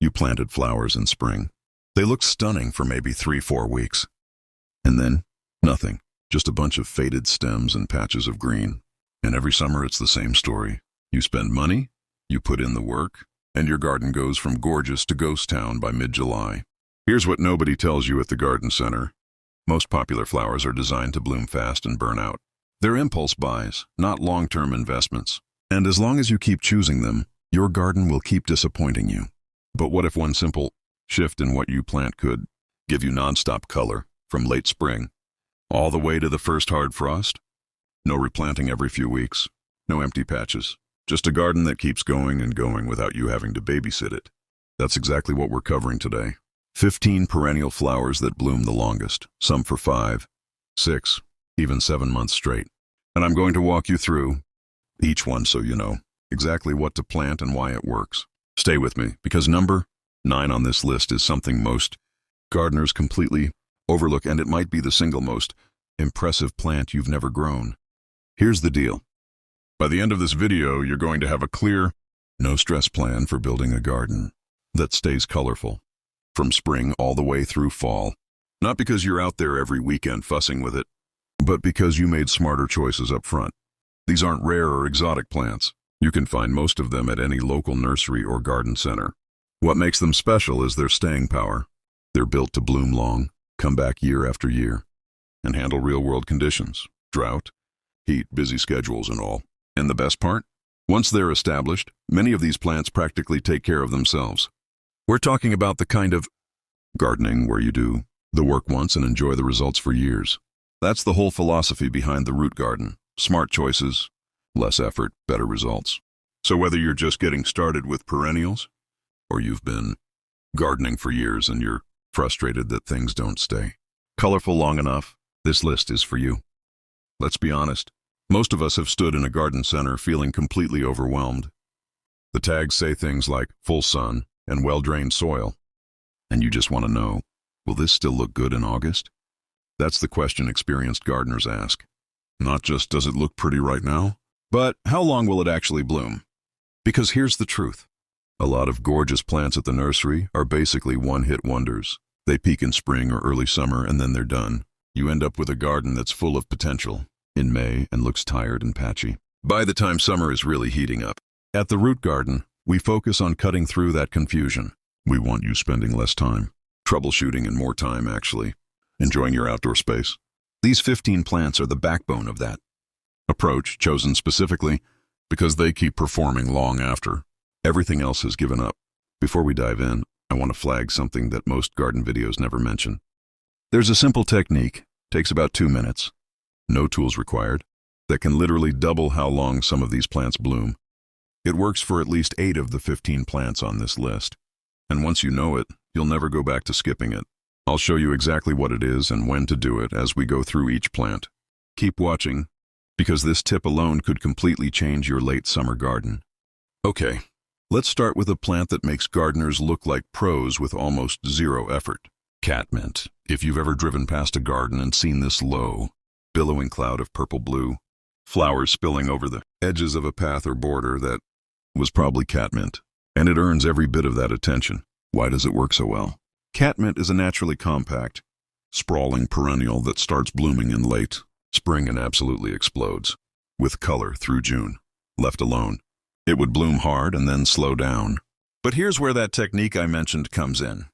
You planted flowers in spring. They looked stunning for maybe 3-4 weeks. And then, nothing. Just a bunch of faded stems and patches of green. And every summer it's the same story. You spend money, you put in the work, and your garden goes from gorgeous to ghost town by mid-July. Here's what nobody tells you at the garden center. Most popular flowers are designed to bloom fast and burn out. They're impulse buys, not long-term investments. And as long as you keep choosing them, your garden will keep disappointing you. But what if one simple shift in what you plant could give you non-stop color from late spring all the way to the first hard frost? No replanting every few weeks, no empty patches, just a garden that keeps going and going without you having to babysit it. That's exactly what we're covering today. 15 perennial flowers that bloom the longest, some for 5, 6, even 7 months straight. And I'm going to walk you through each one so you know exactly what to plant and why it works. Stay with me, because number 9 on this list is something most gardeners completely overlook, and it might be the single most impressive plant you've never grown. Here's the deal. By the end of this video, you're going to have a clear, no-stress plan for building a garden that stays colorful from spring all the way through fall. Not because you're out there every weekend fussing with it, but because you made smarter choices up front. These aren't rare or exotic plants. You can find most of them at any local nursery or garden center. What makes them special is their staying power. They're built to bloom long, come back year after year, and handle real-world conditions, drought, heat, busy schedules, and all. And the best part? Once they're established, many of these plants practically take care of themselves. We're talking about the kind of gardening where you do the work once and enjoy the results for years. That's the whole philosophy behind the root garden. Smart choices, less effort, better results. So whether you're just getting started with perennials, or you've been gardening for years and you're frustrated that things don't stay colorful long enough, this list is for you. Let's be honest, most of us have stood in a garden center feeling completely overwhelmed. The tags say things like full sun and well-drained soil, and you just want to know, will this still look good in August? That's the question experienced gardeners ask. Not just does it look pretty right now, but how long will it actually bloom? Because here's the truth. A lot of gorgeous plants at the nursery are basically one-hit wonders. They peak in spring or early summer and then they're done. You end up with a garden that's full of potential in May and looks tired and patchy by the time summer is really heating up. At the Root Garden, we focus on cutting through that confusion. We want you spending less time, troubleshooting, and more time actually enjoying your outdoor space. These 15 plants are the backbone of that approach, chosen specifically because they keep performing long after everything else has given up. Before we dive in, I want to flag something that most garden videos never mention. There's a simple technique, takes about 2 minutes, no tools required, that can literally double how long some of these plants bloom. It works for at least 8 of the 15 plants on this list. And once you know it, you'll never go back to skipping it. I'll show you exactly what it is and when to do it as we go through each plant. Keep watching, because this tip alone could completely change your late summer garden. Okay, let's start with a plant that makes gardeners look like pros with almost zero effort. Catmint. If you've ever driven past a garden and seen this low, billowing cloud of purple-blue, flowers spilling over the edges of a path or border, that was probably catmint. And it earns every bit of that attention. Why does it work so well? Catmint is a naturally compact, sprawling perennial that starts blooming in late spring and absolutely explodes, with color through June. Left alone, it would bloom hard and then slow down. But here's where that technique I mentioned comes in.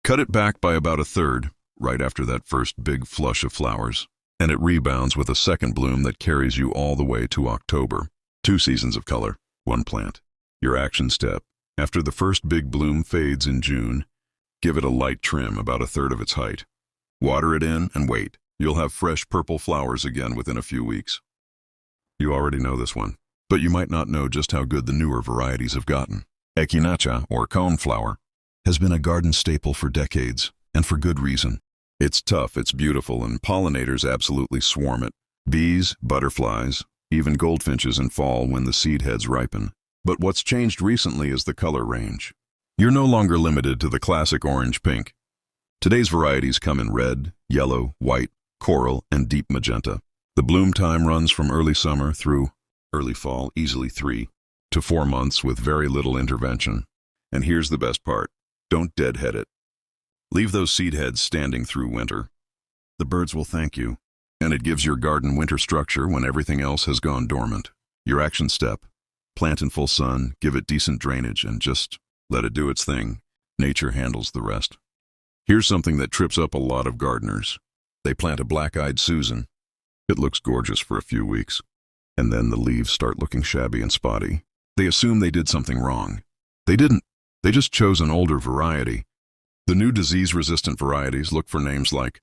Cut it back by about a third, right after that first big flush of flowers, and it rebounds with a second bloom that carries you all the way to October. 2 seasons of color, 1 plant. Your action step. After the first big bloom fades in June, give it a light trim about a third of its height. Water it in and wait. You'll have fresh purple flowers again within a few weeks. You already know this one, but you might not know just how good the newer varieties have gotten. Echinacea, or coneflower, has been a garden staple for decades, and for good reason. It's tough, it's beautiful, and pollinators absolutely swarm it. Bees, butterflies, even goldfinches in fall when the seed heads ripen. But what's changed recently is the color range. You're no longer limited to the classic orange-pink. Today's varieties come in red, yellow, white, coral, and deep magenta. The bloom time runs from early summer through early fall, easily 3 to 4 months with very little intervention. And here's the best part. Don't deadhead it. Leave those seed heads standing through winter. The birds will thank you, and it gives your garden winter structure when everything else has gone dormant. Your action step: plant in full sun, give it decent drainage, and just let it do its thing. Nature handles the rest. Here's something that trips up a lot of gardeners. They plant a black-eyed Susan. It looks gorgeous for a few weeks, and then the leaves start looking shabby and spotty. They assume they did something wrong. They didn't. They just chose an older variety. The new disease-resistant varieties look for names like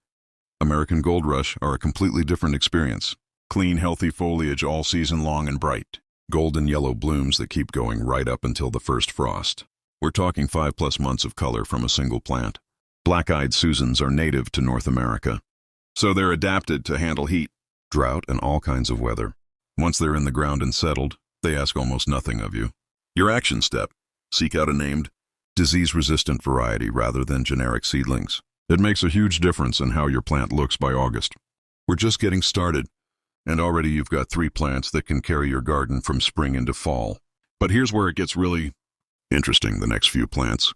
American Gold Rush are a completely different experience. Clean, healthy foliage all season long and bright. Golden yellow blooms that keep going right up until the first frost. We're talking 5+ months of color from a single plant. Black-eyed Susans are native to North America, so they're adapted to handle heat, drought, and all kinds of weather. Once they're in the ground and settled, they ask almost nothing of you. Your action step: seek out a named, disease-resistant variety rather than generic seedlings. It makes a huge difference in how your plant looks by August. We're just getting started, and already you've got 3 plants that can carry your garden from spring into fall. But here's where it gets really interesting. The next few plants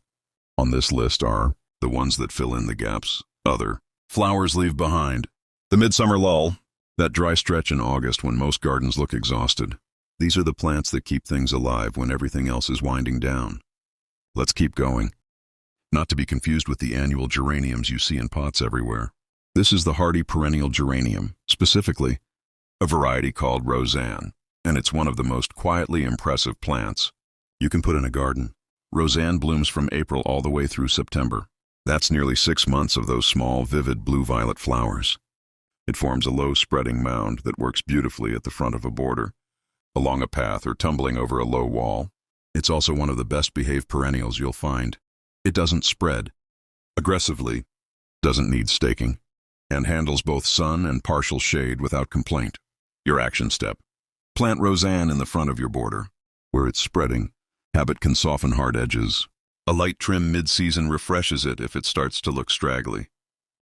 on this list are the ones that fill in the gaps other flowers leave behind. The midsummer lull, that dry stretch in August when most gardens look exhausted. These are the plants that keep things alive when everything else is winding down. Let's keep going. Not to be confused with the annual geraniums you see in pots everywhere. This is the hardy perennial geranium, specifically a variety called Roseanne, and it's one of the most quietly impressive plants you can put in a garden. Roseanne blooms from April all the way through September. That's nearly 6 months of those small, vivid blue-violet flowers. It forms a low, spreading mound that works beautifully at the front of a border, along a path, or tumbling over a low wall. It's also one of the best-behaved perennials you'll find. It doesn't spread aggressively, doesn't need staking, and handles both sun and partial shade without complaint. Your action step: plant Roseanne in the front of your border. Where it's spreading, habit can soften hard edges. A light trim mid-season refreshes it if it starts to look straggly.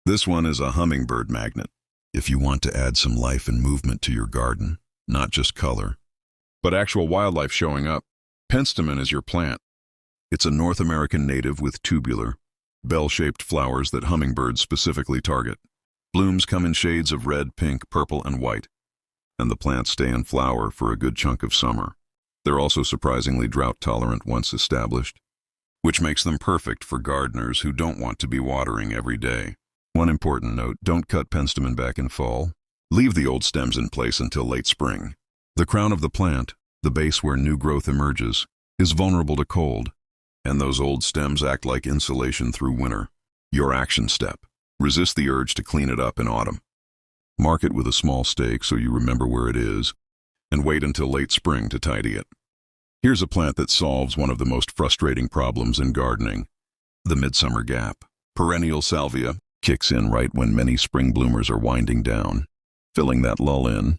This one is a hummingbird magnet. If you want to add some life and movement to your garden, not just color, but actual wildlife showing up, penstemon is your plant. It's a North American native with tubular, bell-shaped flowers that hummingbirds specifically target. Blooms come in shades of red, pink, purple, and white, and the plants stay in flower for a good chunk of summer. They're also surprisingly drought-tolerant once established, which makes them perfect for gardeners who don't want to be watering every day. One important note: don't cut penstemon back in fall. Leave the old stems in place until late spring. The crown of the plant, the base where new growth emerges, is vulnerable to cold, and those old stems act like insulation through winter. Your action step: resist the urge to clean it up in autumn. Mark it with a small stake so you remember where it is, and wait until late spring to tidy it. Here's a plant that solves one of the most frustrating problems in gardening: the midsummer gap. Perennial salvia kicks in right when many spring bloomers are winding down, filling that lull in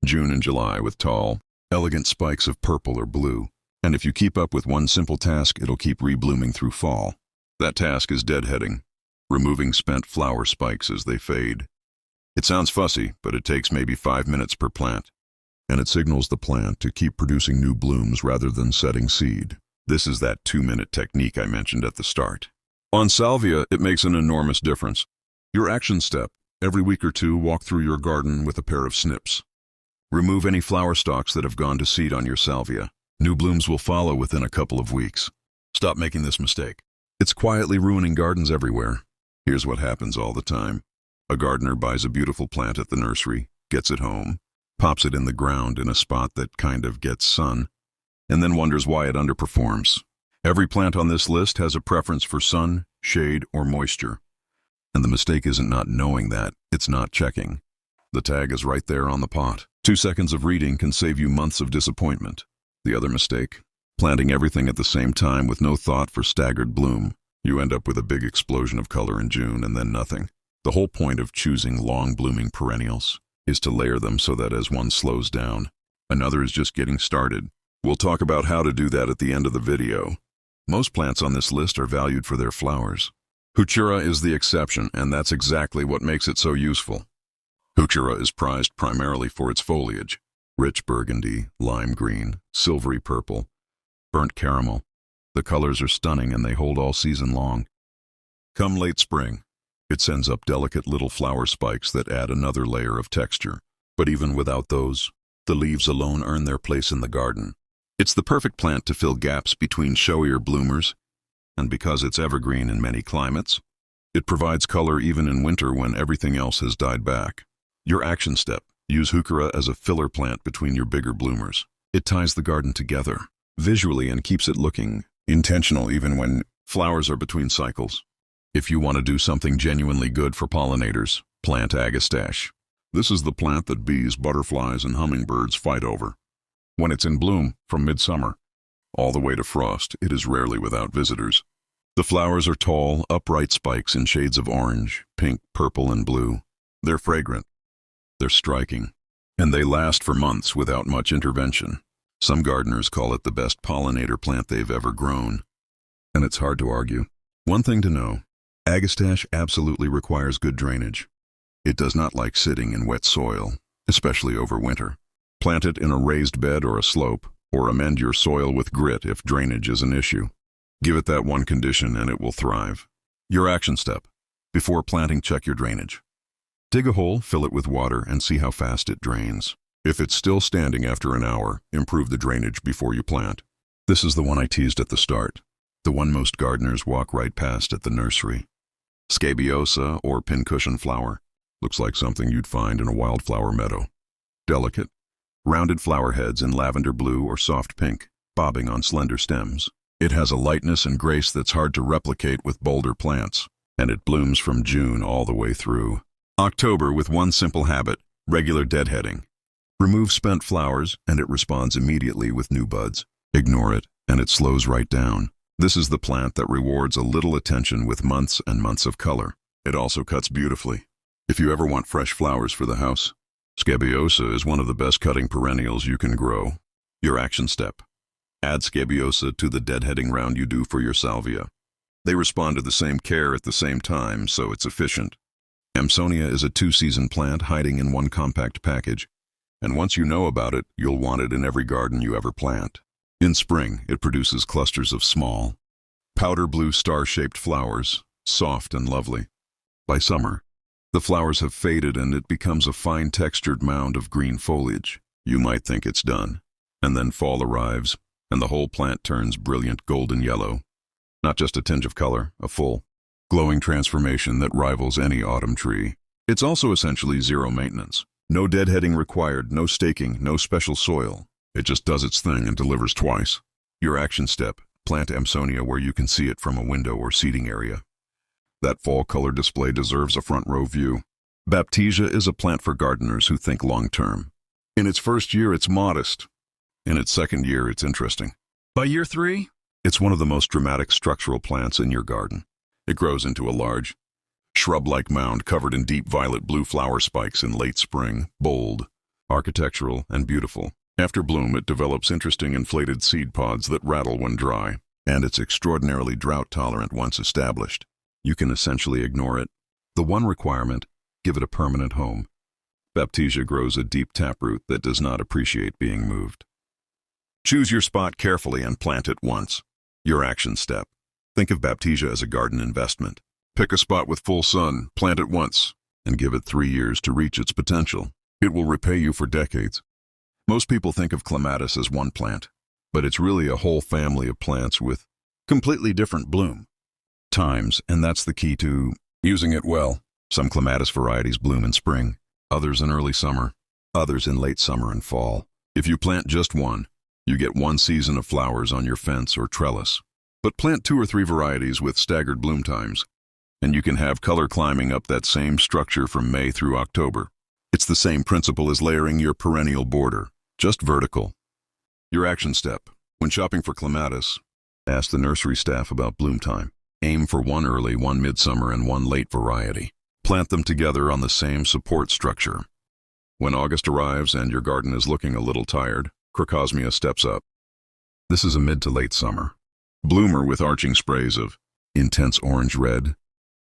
June and July with tall, elegant spikes of purple or blue. And if you keep up with one simple task, it'll keep reblooming through fall. That task is deadheading, removing spent flower spikes as they fade. It sounds fussy, but it takes maybe 5 minutes per plant, and it signals the plant to keep producing new blooms rather than setting seed. This is that 2-minute technique I mentioned at the start. On salvia, it makes an enormous difference. Your action step: every week or two, walk through your garden with a pair of snips. Remove any flower stalks that have gone to seed on your salvia. New blooms will follow within a couple of weeks. Stop making this mistake. It's quietly ruining gardens everywhere. Here's what happens all the time. A gardener buys a beautiful plant at the nursery, gets it home, pops it in the ground in a spot that kind of gets sun, and then wonders why it underperforms. Every plant on this list has a preference for sun, shade, or moisture. And the mistake isn't not knowing that, it's not checking. The tag is right there on the pot. 2 seconds of reading can save you months of disappointment. The other mistake: planting everything at the same time with no thought for staggered bloom. You end up with a big explosion of color in June and then nothing. The whole point of choosing long-blooming perennials is to layer them so that as one slows down, another is just getting started. We'll talk about how to do that at the end of the video. Most plants on this list are valued for their flowers. Heuchera is the exception, and that's exactly what makes it so useful. Heuchera is prized primarily for its foliage: rich burgundy, lime green, silvery purple, burnt caramel. The colors are stunning and they hold all season long. Come late spring, it sends up delicate little flower spikes that add another layer of texture. But even without those, the leaves alone earn their place in the garden. It's the perfect plant to fill gaps between showier bloomers, and because it's evergreen in many climates, it provides color even in winter when everything else has died back. Your action step: use heuchera as a filler plant between your bigger bloomers. It ties the garden together visually and keeps it looking intentional even when flowers are between cycles. If you want to do something genuinely good for pollinators, plant agastache. This is the plant that bees, butterflies, and hummingbirds fight over. When it's in bloom, from midsummer all the way to frost, it is rarely without visitors. The flowers are tall, upright spikes in shades of orange, pink, purple, and blue. They're fragrant, they're striking, and they last for months without much intervention. Some gardeners call it the best pollinator plant they've ever grown, and it's hard to argue. One thing to know: agastache absolutely requires good drainage. It does not like sitting in wet soil, especially over winter. Plant it in a raised bed or a slope, or amend your soil with grit if drainage is an issue. Give it that one condition and it will thrive. Your action step: before planting, check your drainage. Dig a hole, fill it with water, and see how fast it drains. If it's still standing after an hour, improve the drainage before you plant. This is the one I teased at the start, the one most gardeners walk right past at the nursery. Scabiosa, or pincushion flower, looks like something you'd find in a wildflower meadow. Delicate, rounded flower heads in lavender blue or soft pink, bobbing on slender stems. It has a lightness and grace that's hard to replicate with bolder plants, and it blooms from June all the way through October with one simple habit: regular deadheading. Remove spent flowers, and it responds immediately with new buds. Ignore it, and it slows right down. This is the plant that rewards a little attention with months and months of color. It also cuts beautifully. If you ever want fresh flowers for the house, Scabiosa is one of the best cutting perennials you can grow. Your action step: add Scabiosa to the deadheading round you do for your salvia. They respond to the same care at the same time, so it's efficient. Amsonia is a two-season plant hiding in one compact package, and once you know about it, you'll want it in every garden you ever plant. In spring, it produces clusters of small, powder blue star-shaped flowers, soft and lovely. By summer, the flowers have faded and it becomes a fine-textured mound of green foliage. You might think it's done, and then fall arrives, and the whole plant turns brilliant golden yellow. Not just a tinge of color, a full, glowing transformation that rivals any autumn tree. It's also essentially zero maintenance. No deadheading required, no staking, no special soil. It just does its thing and delivers twice. Your action step: plant Amsonia where you can see it from a window or seating area. That fall color display deserves a front row view. Baptisia is a plant for gardeners who think long-term. In its first year, it's modest. In its second year, it's interesting. By year 3, it's one of the most dramatic structural plants in your garden. It grows into a large, shrub-like mound covered in deep violet-blue flower spikes in late spring, bold, architectural, and beautiful. After bloom, it develops interesting inflated seed pods that rattle when dry, and it's extraordinarily drought-tolerant once established. You can essentially ignore it. The one requirement: give it a permanent home. Baptisia grows a deep taproot that does not appreciate being moved. Choose your spot carefully and plant it once. Your action step: think of Baptisia as a garden investment. Pick a spot with full sun, plant it once, and give it 3 years to reach its potential. It will repay you for decades. Most people think of clematis as one plant, but it's really a whole family of plants with completely different bloom times, and that's the key to using it well. Some clematis varieties bloom in spring, others in early summer, others in late summer and fall. If you plant just one, you get one season of flowers on your fence or trellis. But plant 2 or 3 varieties with staggered bloom times, and you can have color climbing up that same structure from May through October. It's the same principle as layering your perennial border, just vertical. Your action step: when shopping for clematis, ask the nursery staff about bloom time. Aim for one early, one midsummer, and one late variety. Plant them together on the same support structure. When August arrives and your garden is looking a little tired, Crocosmia steps up. This is a mid to late summer bloomer with arching sprays of intense orange-red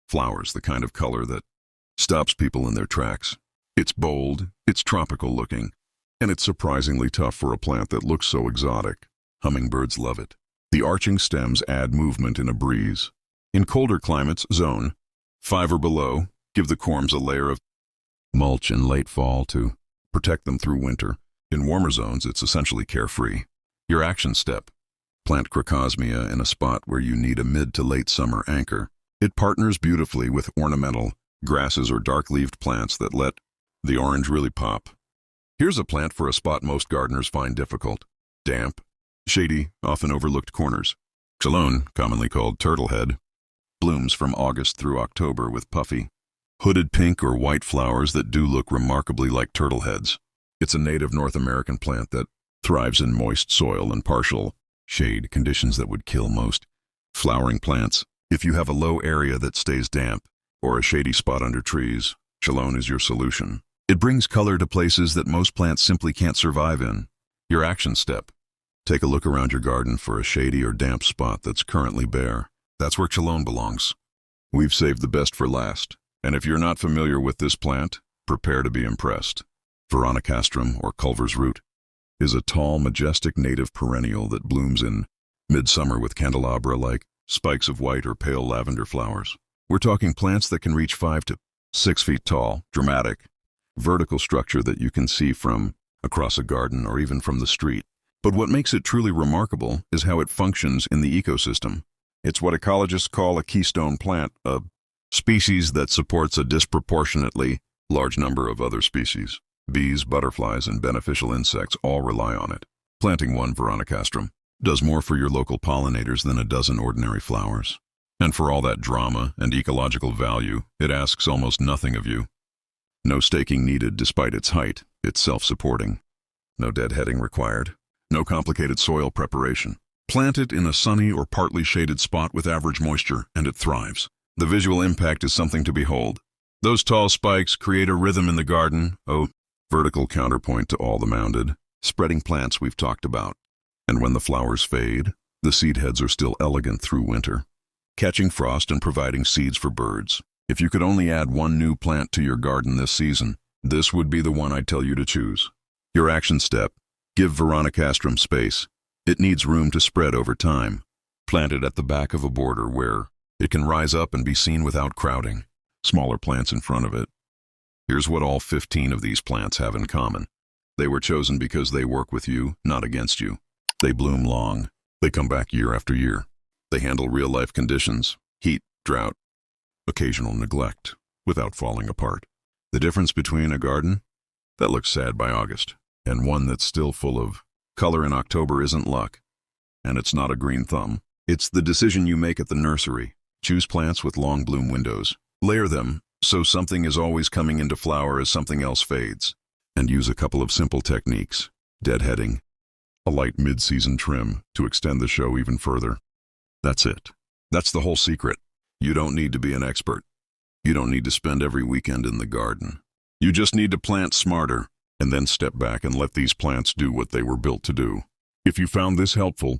flowers, the kind of color that stops people in their tracks. It's bold, it's tropical looking, and it's surprisingly tough for a plant that looks so exotic. Hummingbirds love it. The arching stems add movement in a breeze. In colder climates, zone 5 or below, give the corms a layer of mulch in late fall to protect them through winter. In warmer zones, it's essentially carefree. Your action step: plant crocosmia in a spot where you need a mid to late summer anchor. It partners beautifully with ornamental grasses or dark-leaved plants that let the orange really pop. Here's a plant for a spot most gardeners find difficult: damp, shady, often overlooked corners. Chalone, commonly called turtlehead, blooms from August through October with puffy, hooded pink or white flowers that do look remarkably like turtleheads. It's a native North American plant that thrives in moist soil and partial shade, conditions that would kill most flowering plants. If you have a low area that stays damp or a shady spot under trees, Chalone is your solution. It brings color to places that most plants simply can't survive in. Your action step: take a look around your garden for a shady or damp spot that's currently bare. That's where Chalone belongs. We've saved the best for last, and if you're not familiar with this plant, prepare to be impressed. Veronicastrum, or Culver's root, is a tall, majestic native perennial that blooms in midsummer with candelabra-like spikes of white or pale lavender flowers. We're talking plants that can reach 5 to 6 feet tall, dramatic, vertical structure that you can see from across a garden or even from the street. But what makes it truly remarkable is how it functions in the ecosystem. It's what ecologists call a keystone plant, a species that supports a disproportionately large number of other species. Bees, butterflies, and beneficial insects all rely on it. Planting one Veronicastrum does more for your local pollinators than a dozen ordinary flowers. And for all that drama and ecological value, it asks almost nothing of you. No staking needed despite its height. It's self-supporting. No deadheading required. No complicated soil preparation. Plant it in a sunny or partly shaded spot with average moisture, and it thrives. The visual impact is something to behold. Those tall spikes create a rhythm in the garden, vertical counterpoint to all the mounded, spreading plants we've talked about. And when the flowers fade, the seed heads are still elegant through winter, catching frost and providing seeds for birds. If you could only add one new plant to your garden this season, this would be the one I'd tell you to choose. Your action step: give Veronicastrum space. It needs room to spread over time. Plant it at the back of a border where it can rise up and be seen without crowding smaller plants in front of it. Here's what all 15 of these plants have in common. They were chosen because they work with you, not against you. They bloom long. They come back year after year. They handle real-life conditions: heat, drought, occasional neglect, without falling apart. The difference between a garden that looks sad by August and one that's still full of color in October isn't luck, and it's not a green thumb. It's the decision you make at the nursery. Choose plants with long bloom windows. Layer them so something is always coming into flower as something else fades. And use a couple of simple techniques: deadheading, a light mid-season trim to extend the show even further. That's it. That's the whole secret. You don't need to be an expert. You don't need to spend every weekend in the garden. You just need to plant smarter, and then step back and let these plants do what they were built to do. If you found this helpful,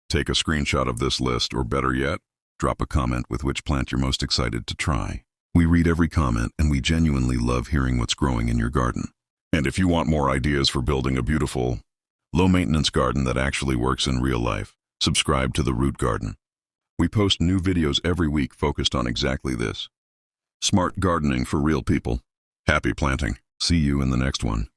take a screenshot of this list, or better yet, drop a comment with which plant you're most excited to try. We read every comment, and we genuinely love hearing what's growing in your garden. And if you want more ideas for building a beautiful, low-maintenance garden that actually works in real life, subscribe to The Root Garden. We post new videos every week focused on exactly this: smart gardening for real people. Happy planting. See you in the next one.